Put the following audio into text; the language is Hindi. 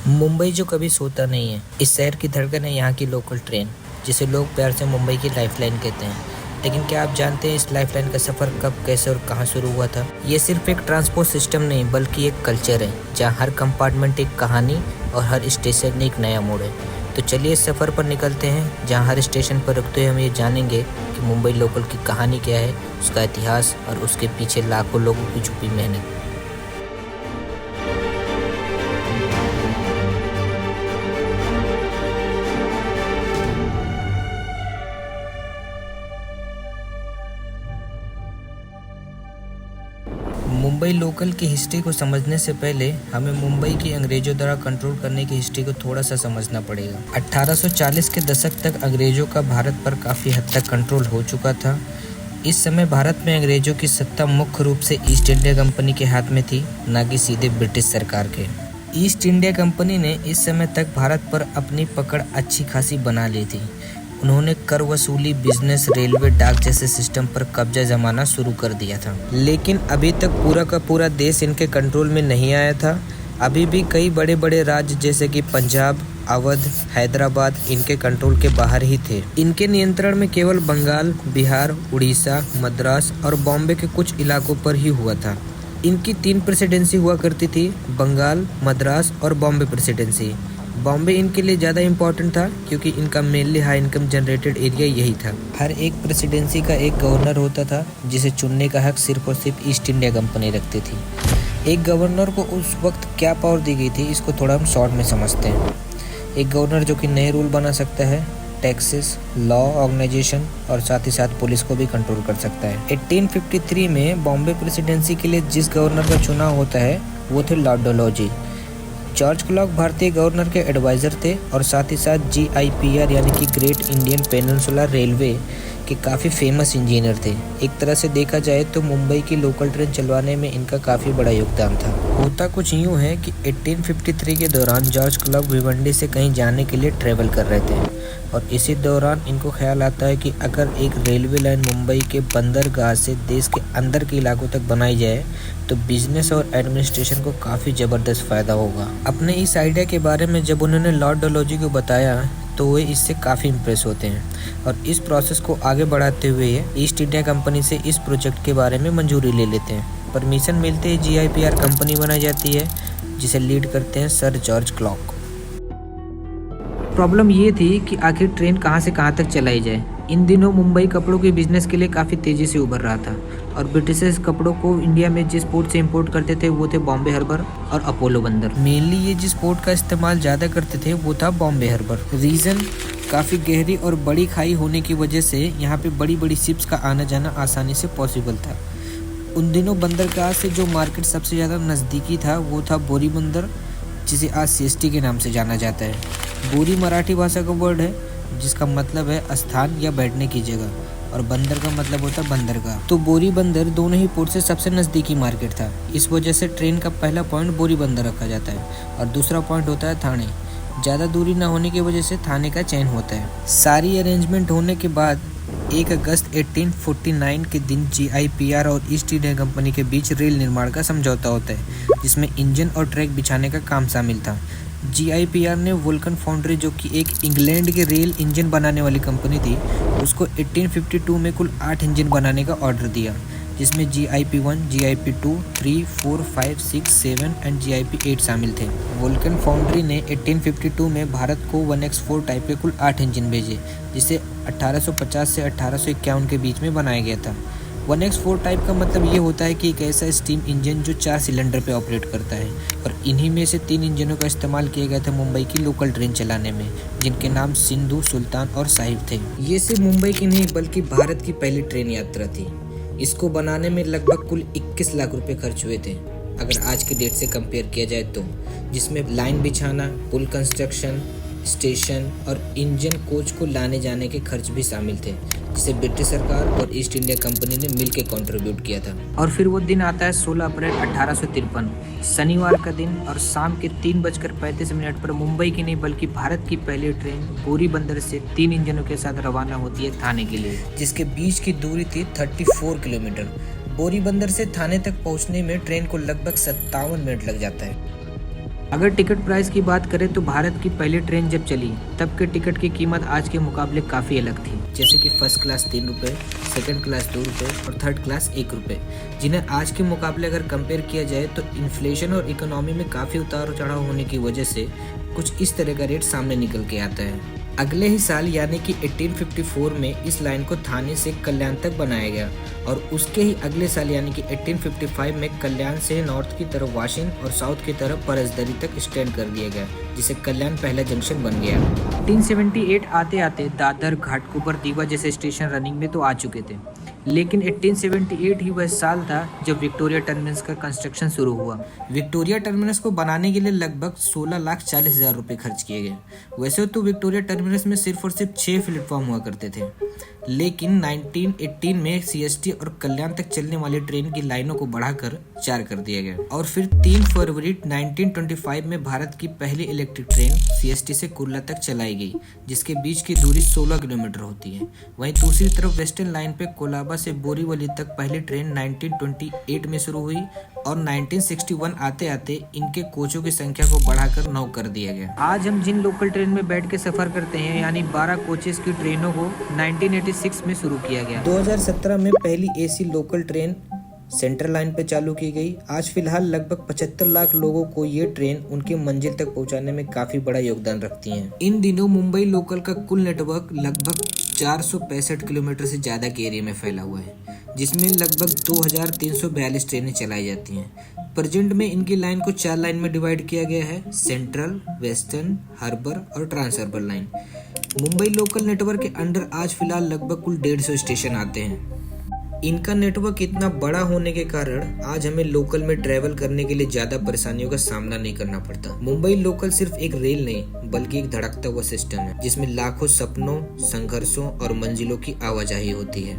मुंबई जो कभी सोता नहीं है, इस शहर की धड़कन है यहाँ की लोकल ट्रेन, जिसे लोग प्यार से मुंबई की लाइफलाइन कहते हैं। लेकिन क्या आप जानते हैं इस लाइफलाइन का सफ़र कब, कैसे और कहाँ शुरू हुआ था? ये सिर्फ एक ट्रांसपोर्ट सिस्टम नहीं बल्कि एक कल्चर है, जहाँ हर कंपार्टमेंट एक कहानी और हर स्टेशन एक नया मोड़ है। तो चलिए इस सफ़र पर निकलते हैं, जहाँ हर स्टेशन पर रुकते हुए हम ये जानेंगे कि मुंबई लोकल की कहानी क्या है, उसका इतिहास और उसके पीछे लाखों लोगों की छुपी मेहनत। मुंबई लोकल की हिस्ट्री को समझने से पहले हमें मुंबई की अंग्रेजों द्वारा कंट्रोल करने की हिस्ट्री को थोड़ा सा समझना पड़ेगा। 1840 के दशक तक अंग्रेजों का भारत पर काफ़ी हद तक कंट्रोल हो चुका था। इस समय भारत में अंग्रेजों की सत्ता मुख्य रूप से ईस्ट इंडिया कंपनी के हाथ में थी, न कि सीधे ब्रिटिश सरकार के। ईस्ट इंडिया कंपनी ने इस समय तक भारत पर अपनी पकड़ अच्छी खासी बना ली थी। उन्होंने कर वसूली, बिजनेस, रेलवे, डाक जैसे सिस्टम पर कब्जा जमाना शुरू कर दिया था। लेकिन अभी तक पूरा का पूरा देश इनके कंट्रोल में नहीं आया था। अभी भी कई बड़े बड़े राज्य जैसे कि पंजाब, अवध, हैदराबाद इनके कंट्रोल के बाहर ही थे। इनके नियंत्रण में केवल बंगाल, बिहार, उड़ीसा, मद्रास और बॉम्बे के कुछ इलाकों पर ही हुआ था। इनकी 3 प्रेसिडेंसी हुआ करती थी, बंगाल, मद्रास और बॉम्बे प्रेसिडेंसी। बॉम्बे इनके लिए ज़्यादा इम्पोर्टेंट था क्योंकि इनका mainly high income generated area यही था। हर एक प्रेसिडेंसी का एक गवर्नर होता था, जिसे चुनने का हक सिर्फ और सिर्फ ईस्ट इंडिया कंपनी रखती थी। एक गवर्नर को उस वक्त क्या पावर दी गई थी, इसको थोड़ा हम शॉर्ट में समझते हैं। एक गवर्नर जो कि नए रूल बना सकता है, टैक्सेस, लॉ, ऑर्गेनाइजेशन और साथ ही साथ पुलिस को भी कंट्रोल कर सकता है। 1853 में बॉम्बे प्रेसिडेंसी के लिए जिस गवर्नर का चुनाव होता है वो थे लॉर्ड डलहौजी। जॉर्ज क्लॉक भारतीय गवर्नर के एडवाइज़र थे और साथ ही साथ GIPR यानी कि ग्रेट इंडियन पेनिनसुला रेलवे के काफ़ी फेमस इंजीनियर थे। एक तरह से देखा जाए तो मुंबई की लोकल ट्रेन चलवाने में इनका काफ़ी बड़ा योगदान था। होता कुछ यूँ है कि 1853 के दौरान जॉर्ज क्लॉक भिवंडी से कहीं जाने के लिए ट्रेवल कर रहे थे और इसी दौरान इनको ख्याल आता है कि अगर एक रेलवे लाइन मुंबई के बंदरगाह से देश के अंदर के इलाकों तक बनाई जाए तो बिजनेस और एडमिनिस्ट्रेशन को काफ़ी ज़बरदस्त फ़ायदा होगा। अपने इस आइडिया के बारे में जब उन्होंने लॉर्ड डलहौजी को बताया तो वे इससे काफ़ी इम्प्रेस होते हैं और इस प्रोसेस को आगे बढ़ाते हुए ईस्ट इंडिया कंपनी से इस प्रोजेक्ट के बारे में मंजूरी ले लेते हैं। परमिशन मिलते ही GIPR कंपनी बनाई जाती है, जिसे लीड करते हैं सर जॉर्ज क्लॉक। प्रॉब्लम ये थी कि आखिर ट्रेन कहाँ से कहाँ तक चलाई जाए। इन दिनों मुंबई कपड़ों के बिजनेस के लिए काफ़ी तेज़ी से उभर रहा था और ब्रिटिशर्स कपड़ों को इंडिया में जिस पोर्ट से इंपोर्ट करते थे वो थे बॉम्बे हार्बर और अपोलो बंदर। मेनली ये जिस पोर्ट का इस्तेमाल ज़्यादा करते थे वो था बॉम्बे हार्बर। रीज़न काफ़ी गहरी और बड़ी खाई होने की वजह से यहाँ पे बड़ी बड़ी शिप्स का आना जाना आसानी से पॉसिबल था। उन दिनों बंदरगाह से जो मार्केट सबसे ज़्यादा नज़दीकी था वो था बोरी बंदर, जिसे आज CST के नाम से जाना जाता है। बोरी मराठी भाषा का वर्ड है जिसका मतलब है स्थान या बैठने की जगह और बंदर का मतलब होता है बंदरगाह। तो बोरी बंदर दोनों ही पोर्ट से सबसे नज़दीकी मार्केट था। इस वजह से ट्रेन का पहला पॉइंट बोरी बंदर रखा जाता है और दूसरा पॉइंट होता है थाने। ज़्यादा दूरी ना होने की वजह से थाने का चयन होता है। सारी अरेंजमेंट होने के बाद 1 अगस्त 1849 के दिन GIPR और ईस्ट इंडिया कंपनी के बीच रेल निर्माण का समझौता होता है, जिसमें इंजन और ट्रैक बिछाने का काम शामिल था। GIPR ने वुल्कन फाउंड्री, जो कि एक इंग्लैंड के रेल इंजन बनाने वाली कंपनी थी, उसको 1852 में कुल 8 इंजन बनाने का ऑर्डर दिया, जिसमें GIP1, GIP2, 3, 4, 5, 6, 7 एंड GIP8 शामिल थे। वुल्कन फाउंड्री ने 1852 में भारत को 1X4 टाइप के कुल 8 इंजन भेजे, जिसे 1850 से 1851 के बीच में बनाया गया था। 1X4 टाइप का मतलब ये होता है कि एक ऐसा स्टीम इंजन जो 4 सिलेंडर पे ऑपरेट करता है और इन्हीं में से 3 इंजनों का इस्तेमाल किया गया था मुंबई की लोकल ट्रेन चलाने में, जिनके नाम सिंधु, सुल्तान और साहिब थे। ये सिर्फ मुंबई की नहीं बल्कि भारत की पहली ट्रेन यात्रा थी। इसको बनाने में लगभग कुल 21 लाख रुपए खर्च हुए थे, अगर आज की डेट से कंपेयर किया जाए तो, जिसमें लाइन बिछाना, पुल कंस्ट्रक्शन, स्टेशन और इंजन कोच को लाने जाने के खर्च भी शामिल थे, जिसे ब्रिटिश सरकार और ईस्ट इंडिया कंपनी ने मिलकर कंट्रीब्यूट किया था। और फिर वो दिन आता है 16 अप्रैल 1853, शनिवार का दिन, और शाम के 3:35 पर मुंबई की नहीं बल्कि भारत की पहली ट्रेन बोरी बंदर से 3 इंजनों के साथ रवाना होती है थाने के लिए, जिसके बीच की दूरी थी 34 किलोमीटर। बोरी बंदर से थाने तक पहुंचने में ट्रेन को लगभग 57 मिनट लग जाता है। अगर टिकट प्राइस की बात करें तो भारत की पहली ट्रेन जब चली तब के टिकट की कीमत आज के मुकाबले काफ़ी अलग थी। जैसे कि फर्स्ट क्लास 3 रुपये, सेकंड क्लास 2 रुपये और थर्ड क्लास 1 रुपये, जिन्हें आज के मुकाबले अगर कंपेयर किया जाए तो इन्फ्लेशन और इकोनॉमी में काफ़ी उतार चढ़ाव होने की वजह से कुछ इस तरह का रेट सामने निकल के आता है। अगले ही साल यानी कि 1854 में इस लाइन को थाने से कल्याण तक बनाया गया और उसके ही अगले साल यानी कि 1855 में कल्याण से नॉर्थ की तरफ वाशिंग और साउथ की तरफ परसदरी तक एक्सटेंड कर दिया गया, जिसे कल्याण पहला जंक्शन बन गया। 1878 आते आते दादर, घाटकोपर, दीवा जैसे स्टेशन रनिंग में तो आ चुके थे, लेकिन 1878 ही वह साल था जब विक्टोरिया टर्मिनस का कंस्ट्रक्शन शुरू हुआ। विक्टोरिया टर्मिनस को बनाने के लिए लगभग 16,40,000 रुपये खर्च किए गए। वैसे तो विक्टोरिया टर्मिनस में सिर्फ और सिर्फ 6 प्लेटफॉर्म हुआ करते थे, लेकिन 1918 में सीएसटी और कल्याण तक चलने वाली ट्रेन की लाइनों को बढ़ाकर 4 कर दिया गया और फिर 3 फरवरी 1925 में भारत की पहली इलेक्ट्रिक ट्रेन सीएसटी से कुर्ला तक चलाई गई, जिसके बीच की दूरी 16 किलोमीटर होती है। वहीं दूसरी तरफ वेस्टर्न लाइन पे कोलाबा से बोरीवली तक पहली ट्रेन 1928 में शुरू हुई और 1961 आते आते इनके कोचों की संख्या को बढ़ाकर 9 कर दिया गया। आज हम जिन लोकल ट्रेन में बैठ के सफर करते हैं यानी 12 कोचेस की ट्रेनों को 1986 में शुरू किया गया। 2017 में पहली AC local train central line पे चालू की गई। आज फिलहाल लगभग 75 लाख लोगों को ये ट्रेन उनकी मंजिल तक पहुंचाने में काफी बड़ा योगदान रखती हैं। इन दिनों मुंबई लोकल का कुल नेटवर्क लगभग 465 किलोमीटर से ज्यादा के एरिया में फैला हुआ है, जिसमें लगभग 2342 ट्रेनें चलाई जाती हैं। प्रेजेंट में इनकी लाइन को 4 लाइन में डिवाइड किया गया है: सेंट्रल, वेस्टर्न, हार्बर और trans harbour line. Mumbai local network के अंडर आज फिलहाल लगभग कुल 150 स्टेशन आते हैं। इनका नेटवर्क इतना बड़ा होने के कारण आज हमें लोकल में ट्रैवल करने के लिए ज्यादा परेशानियों का सामना नहीं करना पड़ता। मुंबई लोकल सिर्फ एक रेल नहीं बल्कि एक धड़कता हुआ सिस्टम है, जिसमें लाखों सपनों, संघर्षों और मंजिलों की आवाजाही होती है।